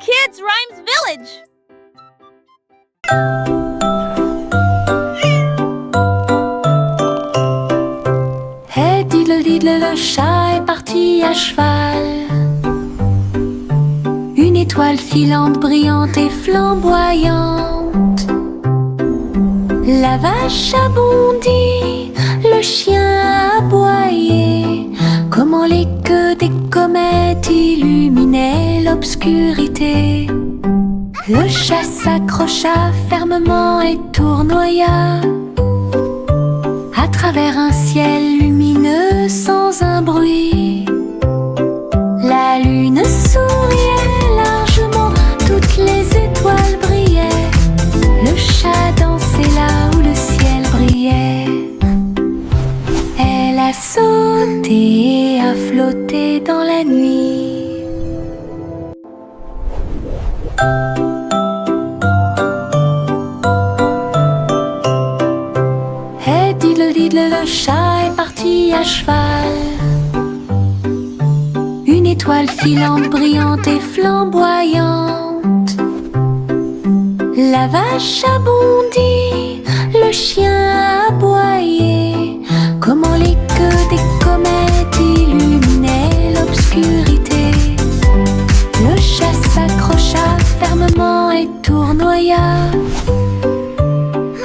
Kids Rhymes Village! Hey diddle diddle, le chat est parti à cheval. Une étoile filante, brillante et flamboyante. La vache a bondi, le chien a aboyé. Comment les queues des comètes illuminaient l'obscurité. Le chat s'accrocha fermement et tournoya à travers un ciel lumineux sans un bruit. La lune souriait largement, toutes les étoiles brillaient. Le chat dansait là où le ciel brillait. Elle a sauté et a flotté dans la nuit. Hey diddle diddle, le chat est parti à cheval. Une étoile filante, brillante et flamboyante. La vache a bondi, le chien a aboyé. Comment les queues des comètes illuminaient l'obscurité. Le chat s'accrocha fermement et tournoya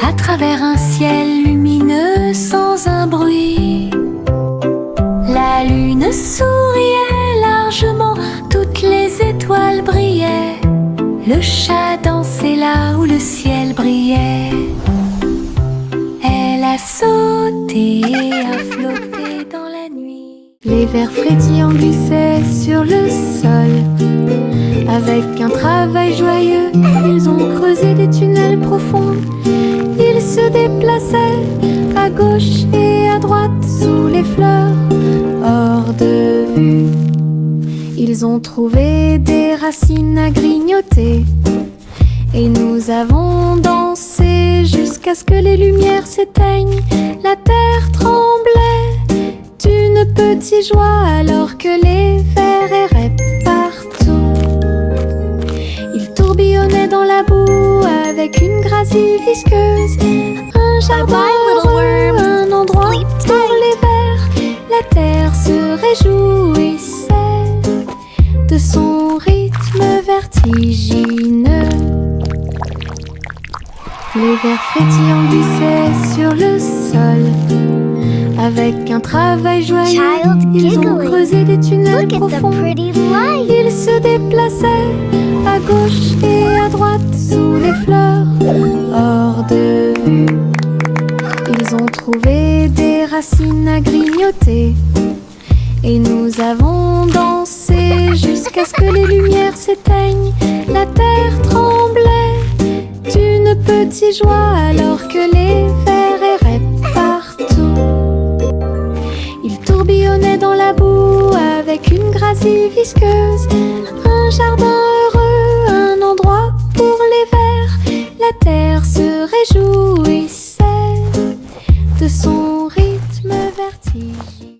à travers un ciel lumineux sans un bruit. La lune souriait largement, toutes les étoiles brillaient. Le chat dansait là où le ciel brillait. Elle a sauté et a flotté dans la nuit. Les vers frétillants glissaient sur le sol. Avec un travail joyeux, ils ont creusé des tunnels profonds. Ils se déplaçaient à gauche et à droite sous les fleurs, hors de vue. Ils ont trouvé des racines à grignoter. Et nous avons dansé jusqu'à ce que les lumières s'éteignent. La terre tremblait d'une petite joie alors que les vers erraient partout. Ils tourbillonnaient dans la boue avec une gracie visqueuse. Un jardin heureux, un endroit pour les vers. La terre se réjouissait de son rythme vertigineux. Les vers frétillants glissaient sur le sol. Avec un travail joyeux, ils ont creusé des tunnels profonds. Ils se déplaçaient à gauche et à droite sous les fleurs, hors de vue. Ils ont trouvé des racines à grignoter. Et nous avons dansé jusqu'à ce que les lumières s'éteignent. La terre tremblait d'une petite joie alors que les vers erraient partout. Ils tourbillonnaient dans la boue avec une gracie visqueuse. Un jardin heureux, un endroit pour les vers. La terre se réjouissait de son rythme vertigineux.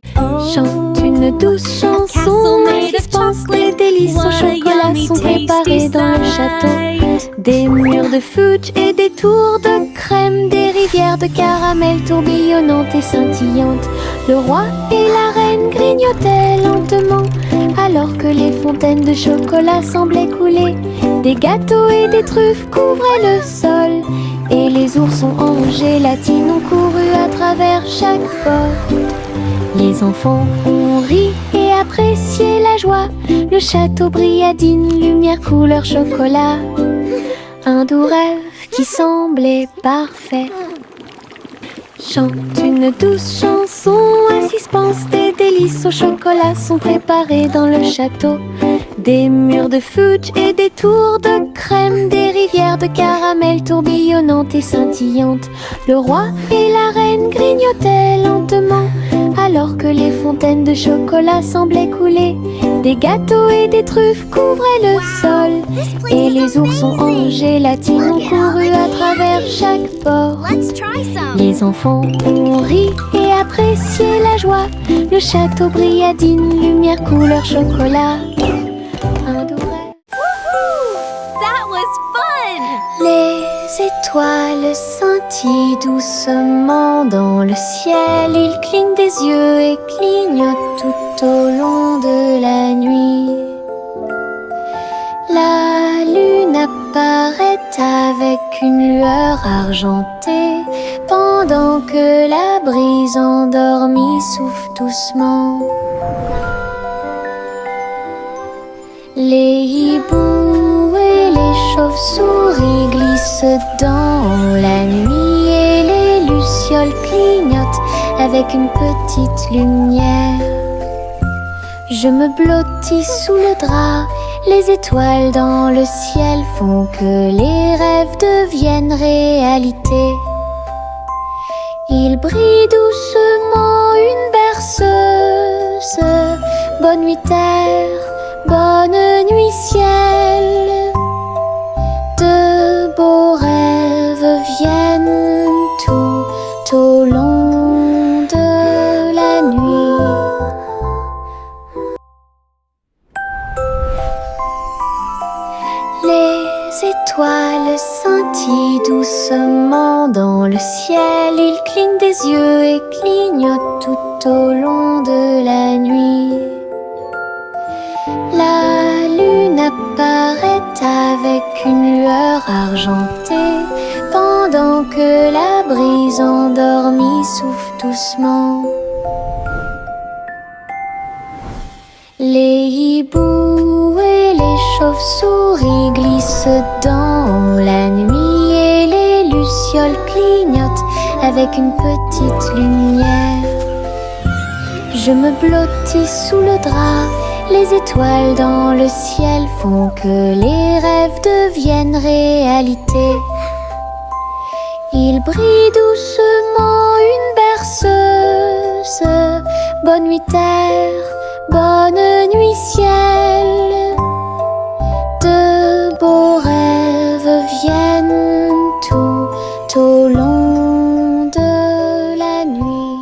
Chante une douce chanson et suspense. Des délices au chocolat sont préparés dans le château. Des murs de fudge et des tours de crème. Des rivières de caramel tourbillonnantes et scintillantes. Le roi et la reine grignotaient lentement alors que les fontaines de chocolat semblaient couler. Des gâteaux et des truffes couvraient le sol. Et les oursons en rouge et latine ont couru à travers chaque porte. Les enfants ont ri et apprécié la joie. Le château brilla d'une lumière couleur chocolat. Un doux rêve qui semblait parfait. Chante une douce chanson à suspense. Des délices au chocolat sont préparés dans le château. Des murs de fudge et des tours de crème. Des rivières de caramel tourbillonnantes et scintillantes. Le roi et la reine grignotaient lentement alors que les fontaines de chocolat semblaient couler. Des gâteaux et des truffes couvraient le sol. Et les oursons en gélatine ont couru à travers chaque porte. Les enfants ont ri et apprécié la joie. Le château brilla d'une lumière couleur chocolat. Un doux rêve. étoiles scintillent doucement dans le ciel. Ils clignent des yeux et clignotent tout au long de la nuit. La lune apparaît avec une lueur argentée, pendant que la brise endormie souffle doucement. Les hiboux et les chauves-souris glissent dans la nuit et les lucioles clignotent avec une petite lumière. Je me blottis sous le drap, les étoiles dans le ciel font que les rêves deviennent réalité. Il brille doucement une berceuse. Bonne nuit terre, bonne nuit ciel. De beaux rêves viennent tout au long de la nuit. Les étoiles scintillent doucement dans le ciel. Ils clignent des yeux et clignotent tout au long de la nuit. La lune apparaît avec une lueur argentée, pendant que la brise endormie souffle doucement. Les hiboux et les chauves-souris glissent dans la nuit et les lucioles clignotent avec une petite lumière. Je me blottis sous le drap, les étoiles dans le ciel font que les rêves deviennent réalité. Il brille doucement une berceuse. Bonne nuit terre, bonne nuit ciel. De beaux rêves viennent tout au long de la nuit.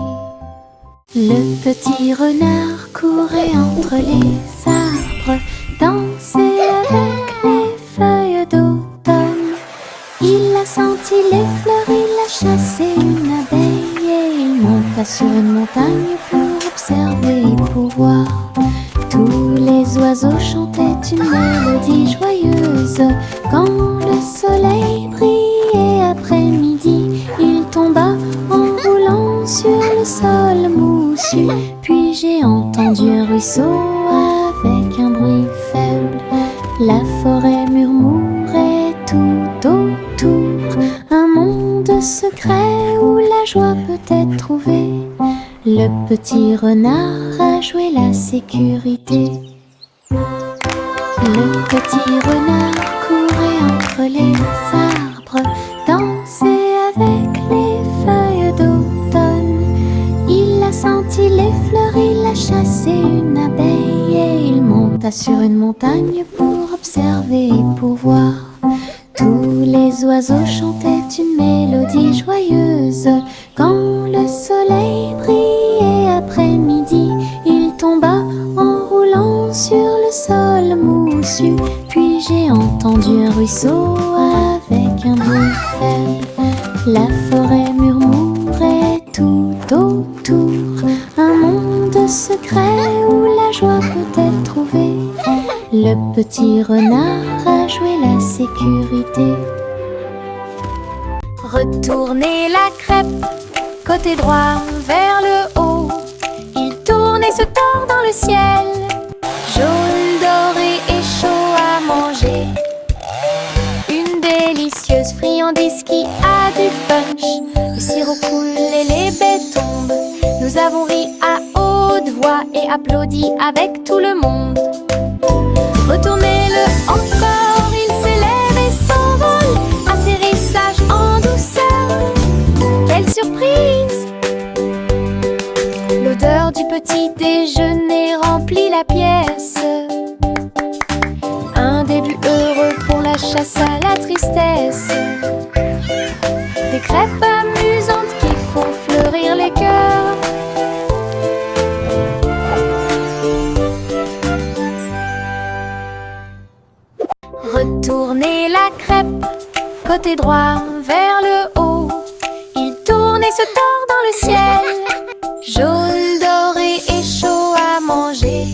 Le petit renard courait entre les arbres, dansait avec les feuilles d'automne. Il a senti les fleurs, il a chassé une abeille et il monta sur une montagne pour observer et pour voir. Tous les oiseaux chantaient une mélodie joyeuse. Quand le soleil brillait après-midi, il tomba en roulant sur le sol moussu. Puis j'ai entendu un ruisseau avec un bruit faible. La forêt murmurait tout autour, un monde secret où la joie peut être trouvée. Le petit renard a joué la sécurité. Le petit renard courait entre les arbres, dansait avec les feuilles d'automne. Il a senti les fleurs, il a chassé une abeille et il monta sur une montagne pour observer et pour voir. Tous les oiseaux chantaient une mélodie joyeuse. Quand le soleil brillait après-midi, il tomba en roulant sur le sol moussu. Puis j'ai entendu un ruisseau avec un bruit faible. La forêt murmurait tout autour, un monde secret où la joie peut être trouvée. Le petit renard a joué la sécurité. Retournez la crêpe, côté droit vers le haut. Il tourne et se tord dans le ciel, jaune, doré et chaud à manger. Une délicieuse friandise qui a du punch. Le sirop coule et les baies tombent. Nous avons ri à haute voix et applaudi avec tout le monde. Retournez-le encore, il s'élève et s'envole. Atterrissage en douceur, quelle surprise! L'odeur du petit déjeuner remplit la pièce. Un début heureux pour la chasse à la tristesse. Des crêpes amusantes qui font fleurir les cœurs. Retournez la crêpe, côté droit vers le haut. Il tourne et se tord dans le ciel. Jaune, doré et chaud à manger.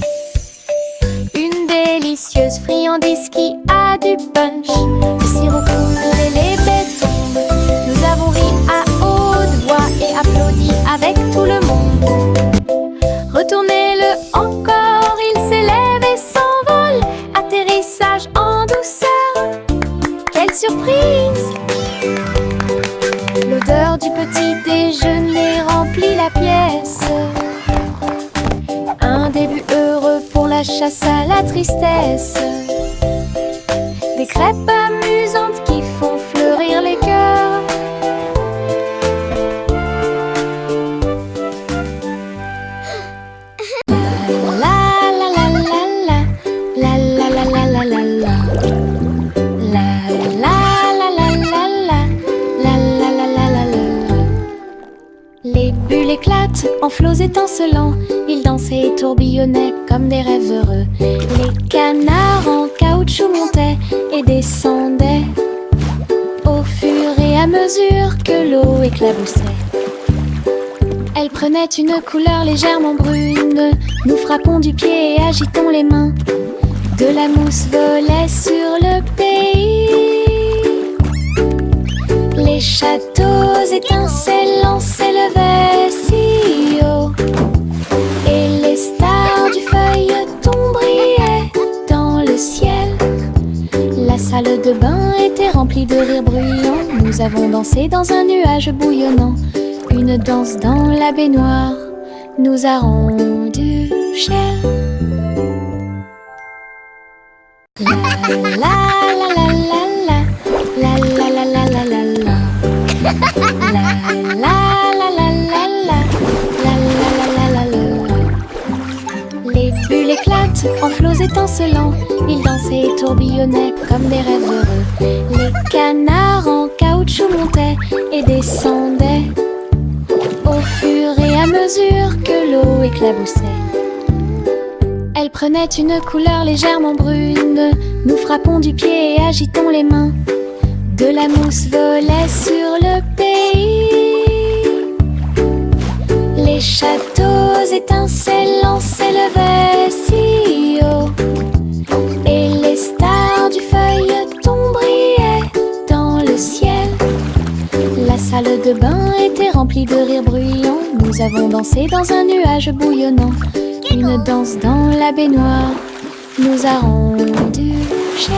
Une délicieuse friandise qui a du punch. Le sirop coule et les baies tombent. Nous avons ri à haute voix et applaudi avec tout le monde. Retournez-le encore, il s'élève et s'envole. Atterrissage en douceur. Quelle surprise! L'odeur du petit déjeuner remplit la pièce. Un début heureux pour la chasse à la tristesse. Des crêpes amusantes qui font fleurir les cœurs. La la la la la la la la la la la la la Les bulles éclatent en flots étincelants. Ils dansaient et tourbillonnaient comme des rêves heureux. Les canards en caoutchouc montaient et descendaient au fur et à mesure que l'eau éclaboussait. Elle prenait une couleur légèrement brune. Nous frappons du pied et agitons les mains. De la mousse volait sur le pays. Les châteaux étincelants s'élevaient si haut. Et les stars du feuilleton brillaient dans le ciel. La salle de bain était remplie de rires bruyants. Nous avons dansé dans un nuage bouillonnant. Une danse dans la baignoire nous a rendu cher. La la la la la la la la la la la la la la la la la la. Les bulles éclatent en flots étincelants. Ils dansaient et tourbillonnaient comme des rêves heureux. Les canards en caoutchouc montaient et descendaient au fur et à mesure que l'eau éclaboussait. Elle prenait une couleur légèrement brune. Nous frappons du pied et agitons les mains. De la mousse volait sur le pays. Les châteaux étincelants s'élevaient si haut. Et les stars du feuilleton brillaient dans le ciel. La salle de bain était remplie de rires bruyants. Nous avons dansé dans un nuage bouillonnant. Une danse dans la baignoire nous a rendu cher.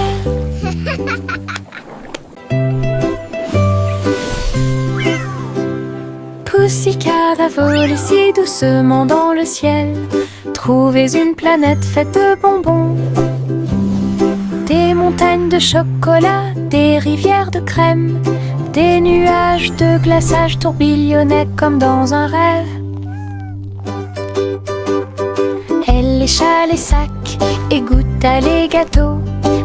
Pussycat a volé si doucement dans le ciel. Trouvez une planète faite de bonbons. Des montagnes de chocolat, des rivières de crème. Des nuages de glaçage tourbillonnaient comme dans un rêve. Elle lécha les sacs et goûta les gâteaux.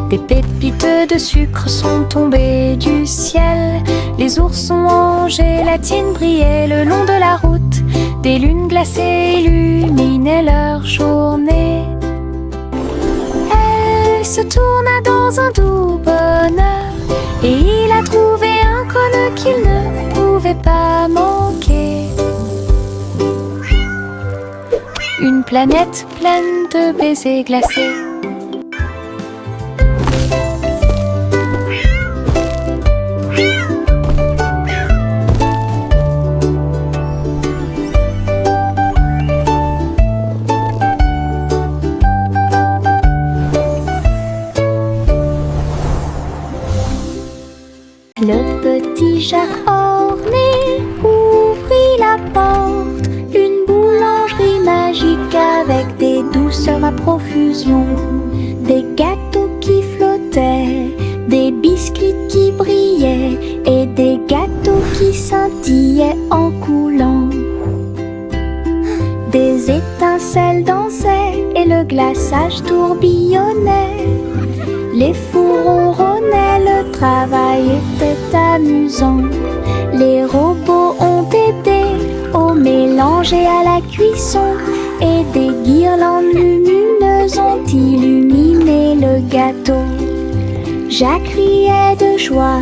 Des pépites de sucre sont tombées du ciel. Les oursons en gélatine brillaient le long de la route. Des lunes glacées illuminaient leur journée. Elle se tourna dans un doux bonheur et il a trouvé un cône qu'il ne pouvait pas manquer. Une planète pleine de baisers glacés. Le petit chat orné ouvrit la porte. Une boulangerie magique avec des douceurs à profusion. Des gâteaux qui flottaient, des biscuits qui brillaient et des gâteaux qui scintillaient en coulant. Des étincelles dansaient et le glaçage tourbillonnait. Les fours ronronnaient, le travail était amusant. Les robots ont aidé au mélange et à la cuisson. Et des guirlandes lumineuses ont illuminé le gâteau. Jacques riait de joie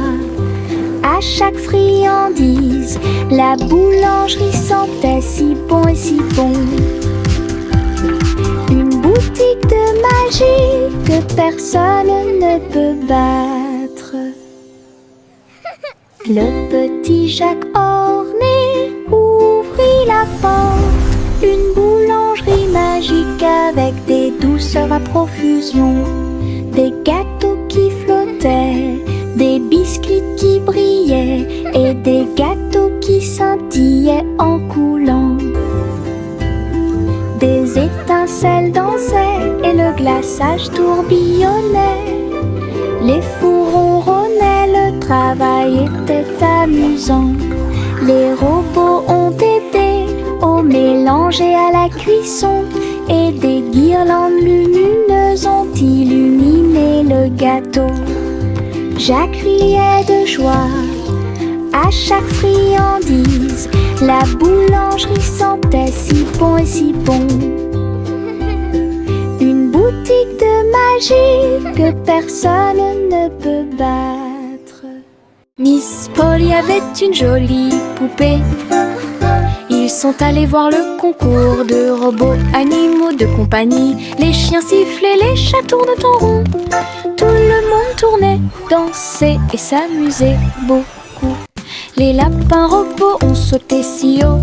À chaque friandise, la boulangerie sentait si bon et si bon. Une boutique de magie que personne ne peut battre. Le petit Jacques orné ouvrit la porte. Une boulangerie magique avec des douceurs à profusion. Des gâteaux qui flottaient, des biscuits qui brillaient et des gâteaux qui scintillaient en coulant. Des étincelles dansaient et le glaçage tourbillonnait. Les fours ronronnaient, le travail était amusant. Les robots ont aidé au mélange et à la cuisson. Et des guirlandes lumineuses ont illuminé le gâteau. Jacques riait de joie à chaque friandise. La boulangerie sentait si bon et si bon. Une boutique de magie que personne ne peut battre. Miss Polly avait une jolie poupée. Ils sont allés voir le concours de robots animaux de compagnie. Les chiens sifflaient, les chats tournent en rond. Tout le monde tournait, dansait et s'amusait beaucoup. Les lapins robots ont sauté si haut.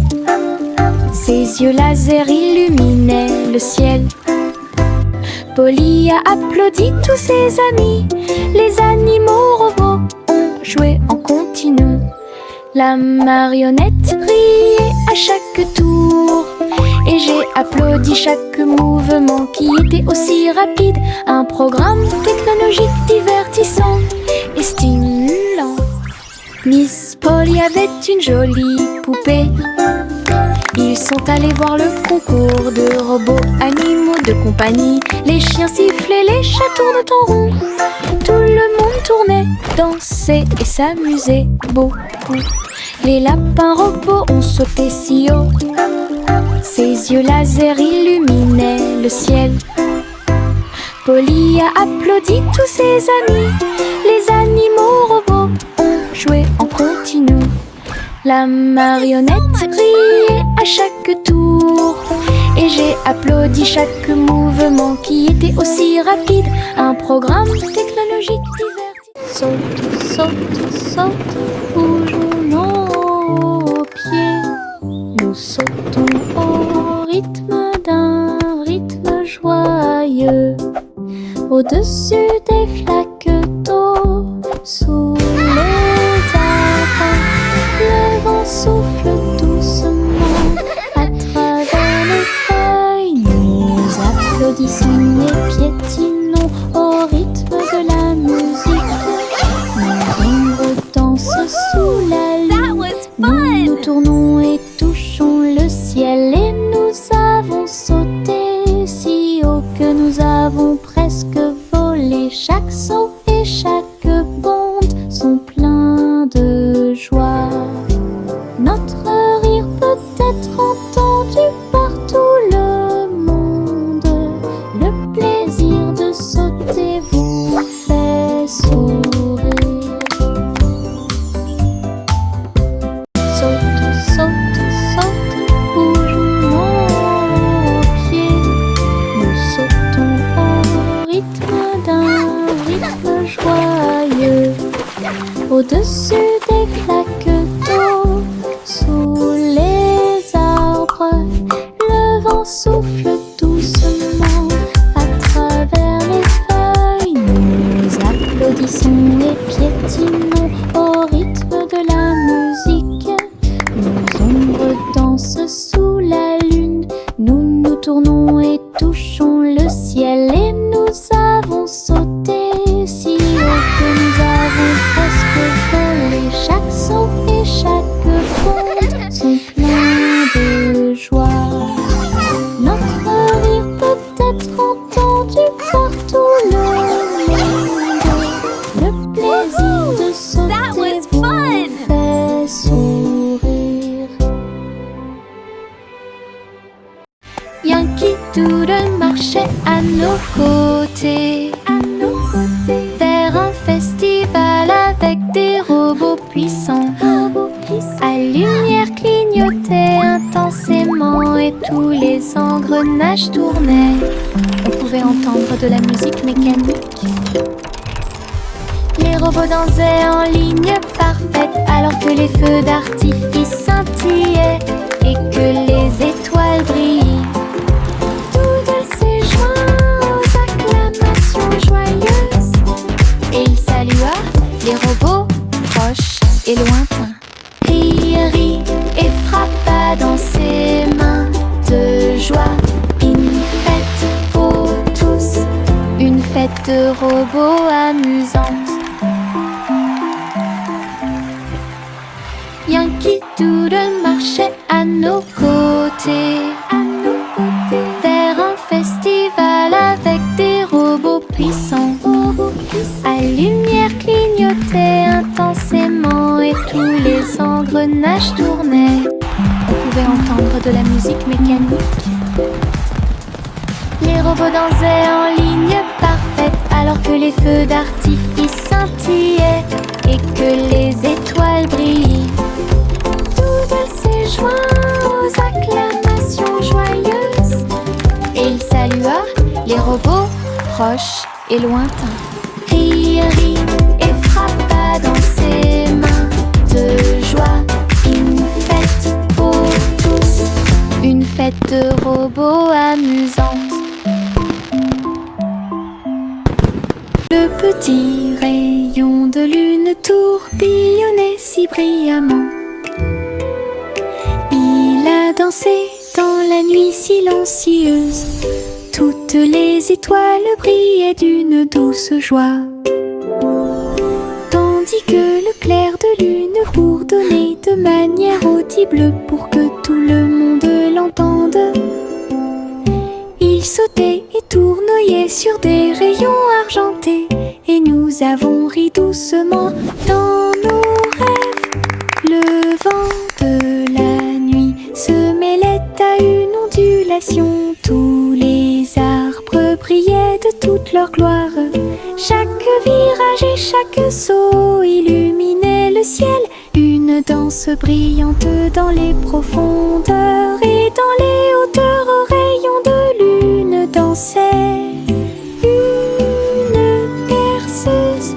Ses yeux laser illuminaient le ciel. Polly a applaudi tous ses amis. Les animaux robots ont joué en continu. La marionnette riait à chaque tour et j'ai applaudi chaque mouvement qui était aussi rapide. Un programme technologique divertissant et stimulant. Miss Polly avait une jolie poupée. Ils sont allés voir le concours de robots animaux de compagnie. Les chiens sifflaient, les chats tournent en rond. Tout le monde tournait, dansait et s'amusait beaucoup. Les lapins robots ont sauté si haut. Ses yeux laser illuminaient le ciel. Polly a applaudi tous ses amis. Les animaux robots ont joué en continu. La marionnette riait à chaque tour et j'ai applaudi chaque mouvement qui était aussi rapide. Un programme technologique divertissant. Saute, saute, saute, bougeons nos pieds. Nous sautons au rythme d'un rythme joyeux. Au-dessus des flaques d'eau, sous les arbres, le vent souffle doucement à travers les feuilles. Nous applaudissons et piétinons au rythme de la musique. Nos ombres dansent sous la lune. Nous nous tournons et touchons le ciel. Et nous avons sauté si haut que nous avons presque volé. Chaque saut et chaque bonde sont pleins de joie. Notre rire peut être entendu par tout le monde. Le plaisir de sauter vous fait sourire. Saute, saute, saute, bougeons nos pieds. Nous sautons au rythme d'un rythme joyeux. Au-dessus des flaques d'eau, sous les arbres, le vent souffle doucement à travers les feuilles. Nous applaudissons et piétinons au rythme de la musique. Nos ombres dansent sous la lune. Nous nous tournons et touchons le ciel. Et nous avons sauté si haut que nous avons presque volé. Chaque saut et chaque bonde sont pleins de joie. Notre rire peut être entendu par tout le monde. Le plaisir de sauter vous fait sourire. Yankee Doodle marchait à nos côtés, vers un festival avec des robots puissants. engrenages tournaient. On pouvait entendre de la musique mécanique. Les robots dansaient en ligne parfaite, alors que les feux d'artifice scintillaient et que les étoiles brillaient. Doodle s'est joint aux acclamations joyeuses et il salua les robots proches et lointains. Rit et frappa dans ses mains de joie. Une fête pour tous, une fête de robots amusante. Yankee Doodle marchait à nos côtés, vers un festival avec des robots puissants. À lumière clignotait intensément et tous les engrenages tournaient. On pouvait entendre de la musique mécanique. Les robots dansaient en ligne parfaite, alors que les feux d'artifice scintillaient et que les étoiles brillaient. Doodle s'est joint aux acclamations joyeuses et il salua les robots proches et lointains. Rit et frappa dans ses mains de joie. Une fête pour tous, une fête de robots amusante. Le petit rayon de lune tourbillonnait si brillamment. Il a dansé dans la nuit silencieuse. Toutes les étoiles brillaient d'une douce joie, tandis que le clair de lune bourdonnait de manière audible pour que tout le monde l'entende. Il sautait et tournoyait sur des rayons argentés, et nous avons ri doucement dans nos rêves. Le vent de la nuit se mêlait à une ondulation. Tous les arbres brillaient de toute leur gloire. Chaque virage et chaque saut illuminait le ciel. Une danse brillante dans les profondeurs, et dans les hauteurs aux rayons de lune dansait une berceuse.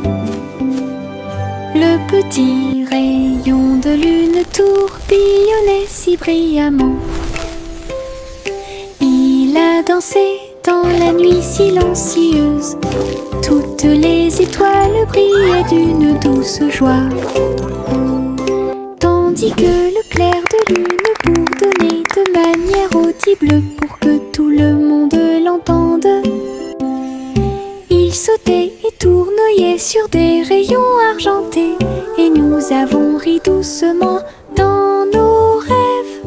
Le petit rayon de lune tourbillonnait si brillamment. Il a dansé dans la nuit silencieuse. Toutes les étoiles brillaient d'une douce joie, tandis que le clair de lune bourdonnait de manière audible pour que tout le monde l'entende. Il sautait et tournoyait sur des rayons argentés, et nous avons ri doucement dans nos rêves.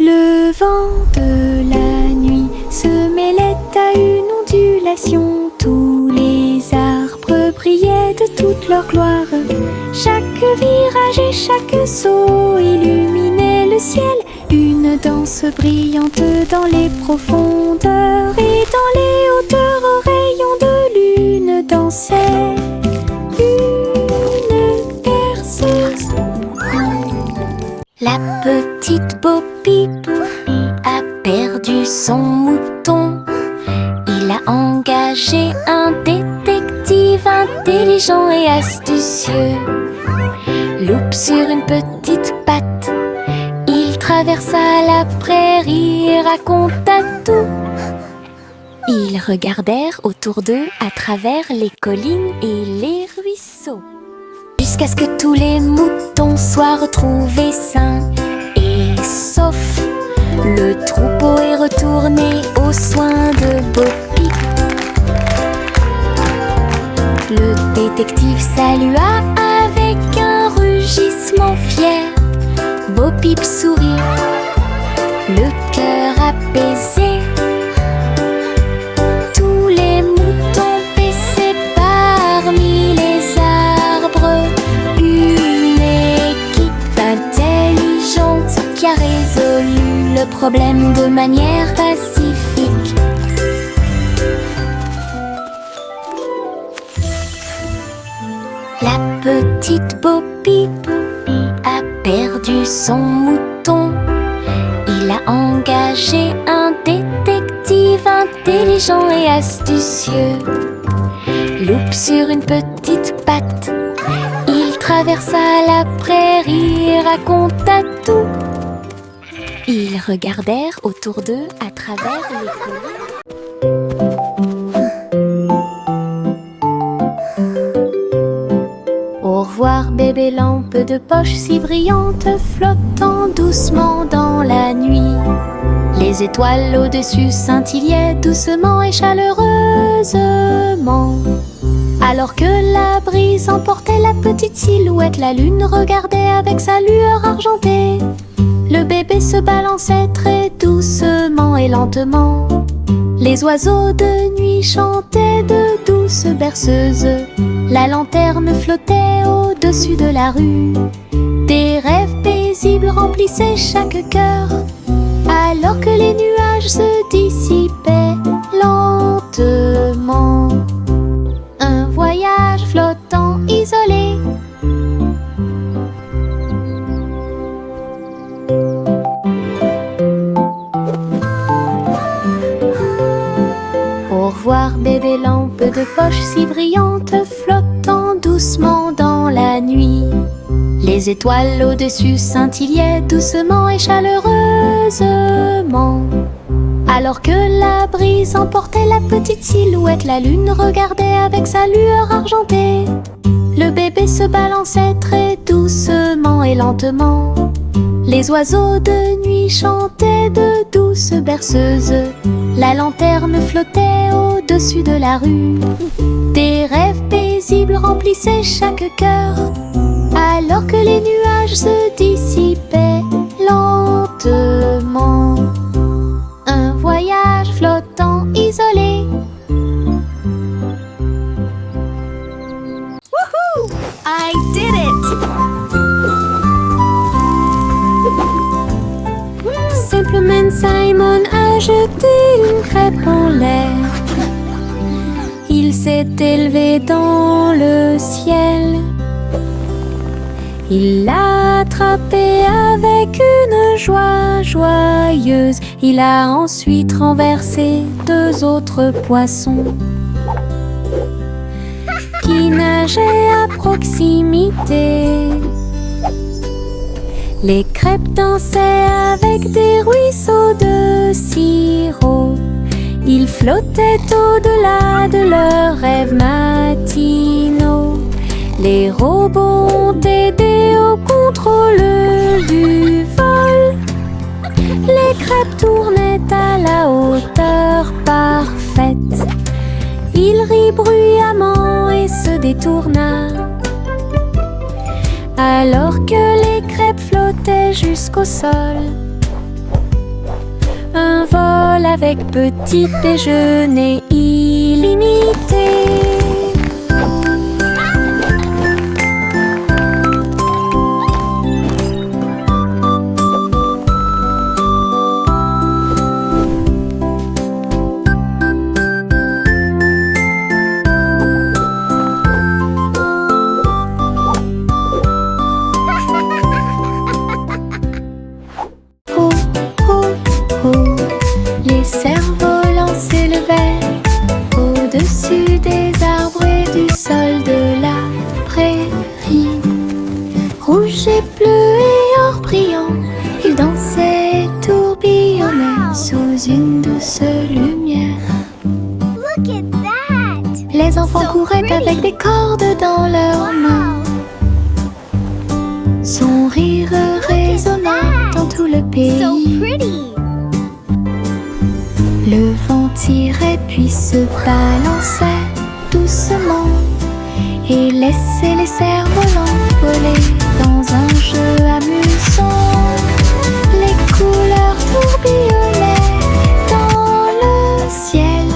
Le vent de la nuit se mêlait à une ondulation. Tous les arbres brillaient de toute leur gloire. Chaque virage et chaque saut illuminait le ciel. Une danse brillante dans les profondeurs, et dans les hauteurs aux rayons de lune dansait une berceuse. La petite Bo Peep a perdu son mouton. Il a engagé un détective intelligent et astucieux. Loupe sur une petite patte, il traversa la prairie et raconta tout. Ils regardèrent autour d'eux à travers les collines et les ruisseaux, jusqu'à ce que tous les moutons soient retrouvés sains et saufs. Le troupeau est retourné aux soins de Bo Peep. Le détective salua avec un rugissement fier. Bo Peep sourit, le cœur apaisé. Tous les moutons paissaient parmi les arbres. Une équipe intelligente qui a résolu le problème de manière pacifique. La petite Bo Peep a perdu son mouton. Il a engagé un détective craintif, intelligent et astucieux. Loup sur une petite patte, il traversa la prairie et raconta tout. Ils regardèrent autour d'eux à travers les collines. Au revoir bébé lampe de poche si brillante, flottant doucement dans la nuit. Les étoiles au-dessus scintillaient doucement et chaleureusement. Alors que la brise emportait la petite silhouette, la lune regardait avec sa lueur argentée. Le bébé se balançait très doucement et lentement. Les oiseaux de nuit chantaient de douces berceuses. La lanterne flottait au-dessus de la rue. Des rêves paisibles remplissaient chaque cœur, alors que les nuages se dissipaient lentement. Un voyage flottant isolé. Au revoir bébé lampe de poche si brillante, flottant doucement dans la nuit. Les étoiles au-dessus scintillaient doucement et chaleureusement. Alors que la brise emportait la petite silhouette, la lune regardait avec sa lueur argentée. Le bébé se balançait très doucement et lentement. Les oiseaux de nuit chantaient de douces berceuses. La lanterne flottait au-dessus de la rue. Des rêves paisibles remplissaient chaque cœur, alors que les nuages se dissipaient lentement. Un voyage flottant isolé. Woohoo! I did it! Simplement Simon a jeté une crêpe en l'air. Il s'est élevé dans le ciel. Il l'a attrapé avec une joie joyeuse. Il a ensuite renversé 2 autres poissons qui nageaient à proximité. Les crêpes dansaient avec des ruisseaux de sirop. Ils flottaient au-delà de leurs rêves matinaux. Les robots ont aidé au contrôle du vol. Les crêpes tournaient à la hauteur parfaite. Il rit bruyamment et se détourna, alors que les crêpes flottaient jusqu'au sol. Un vol avec petit déjeuner illimité. Les cerfs-volants s'élevaient au-dessus des arbres et du sol de la prairie. Rouge et bleu et or brillant, ils dansaient et tourbillonnaient sous une douce lumière. Look at that! Les enfants So couraient pretty. avec des cordes dans leurs mains. Son rire résonnait dans tout le pays. So pretty! Le vent tirait puis se balançait doucement et laissait les cerfs-volants voler dans un jeu amusant. Les couleurs tourbillonnaient dans le ciel,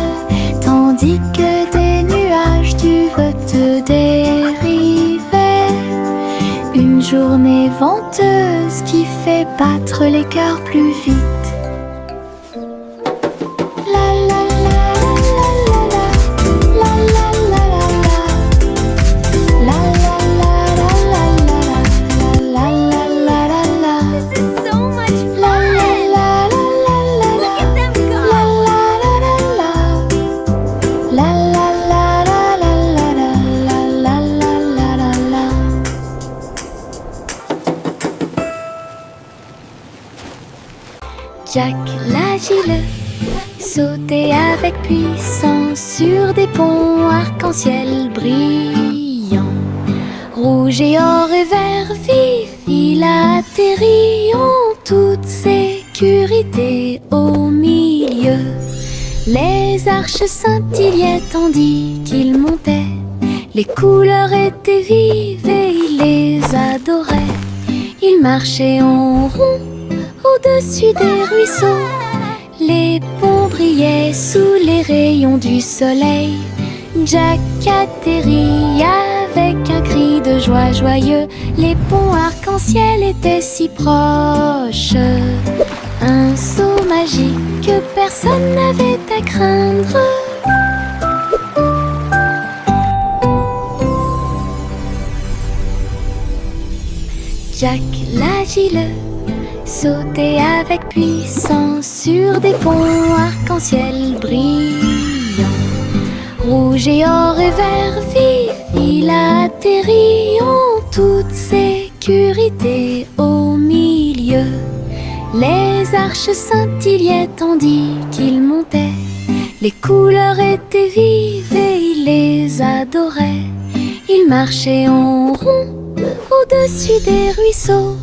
tandis que des nuages du vote dérivaient. Une journée venteuse qui fait battre les cœurs plus vite. This is so much fun! Look at them go! Jack l'agile sautait avec puissance sur des ponts arc-en-ciel brillants. Rouge et or et vert vif, il atterrit en toute sécurité au milieu. Les arches scintillaient tandis qu'il montait. Les couleurs étaient vives et il les adorait. Il marchait en rond au-dessus des ruisseaux. Les ponts brillaient sous les rayons du soleil. Jack atterrit avec un cri de joie joyeux. Les ponts arc-en-ciel étaient si proches. Un saut magique que personne n'avait à craindre. Jack l'agile sautait avec puissance sur des ponts arc-en-ciel brillants. Rouge et or et vert vif, il atterrit en toute sécurité au milieu. Les arches scintillaient tandis qu'il montait. Les couleurs étaient vives et il les adorait. Il marchait en rond au-dessus des ruisseaux.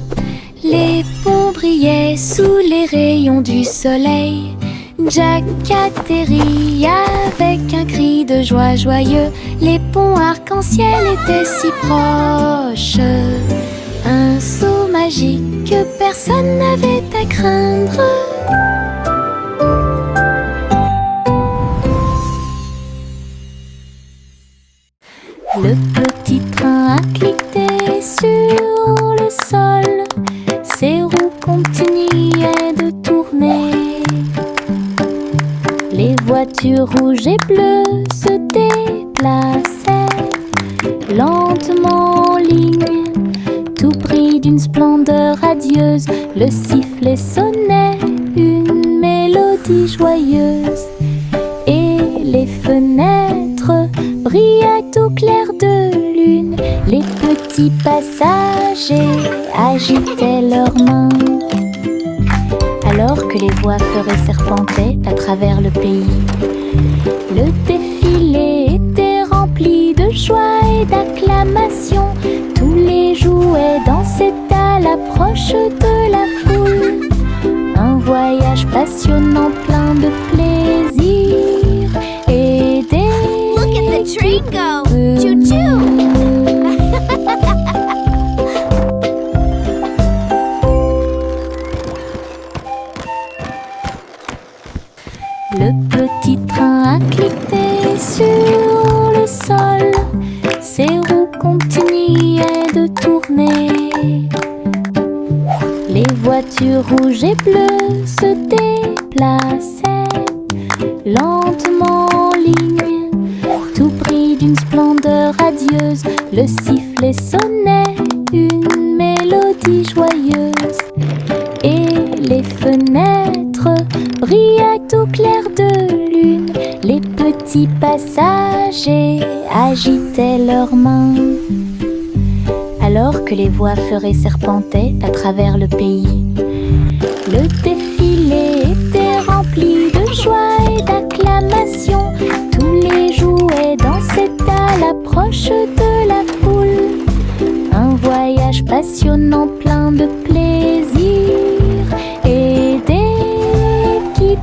Les ponts brillaient sous les rayons du soleil. Jack atterrit avec un cri de joie joyeux. Les ponts arc-en-ciel étaient si proches. Un saut magique que personne n'avait à craindre. Le petit train a cliqué sur le sol. Ses roues continuaient de tourner. Les voitures rouges et bleues se déplaçaient lentement en ligne, tout pris d'une splendeur radieuse. Le sifflet sonnait une mélodie joyeuse. Et les fenêtres brillaient au clair de lune. Les petits passagers agitaient leurs mains, alors que les voix feuraient serpentaient à travers le pays. Le défilé était rempli de joie et d'acclamations. Tous les jouets dansaient à l'approche de la foule. Un voyage passionnant plein de plaisir et des... Look at the train go! Choo-choo! Le petit train a cliqué sur le sol. Ses roues continuaient de tourner. Les voitures rouges et bleues se déplaçaient lentement en ligne, tout pris d'une splendeur radieuse. Le sifflet sonnait une mélodie joyeuse. Et les fenêtres brillaient au clair de lune. Les petits passagers agitaient leurs mains, alors que les voix feuraient serpentaient à travers le pays. Le défilé était rempli de joie et d'acclamations. Tous les jouets dansaient à l'approche de la foule. Un voyage passionnant plein de plaisir et d'équipe.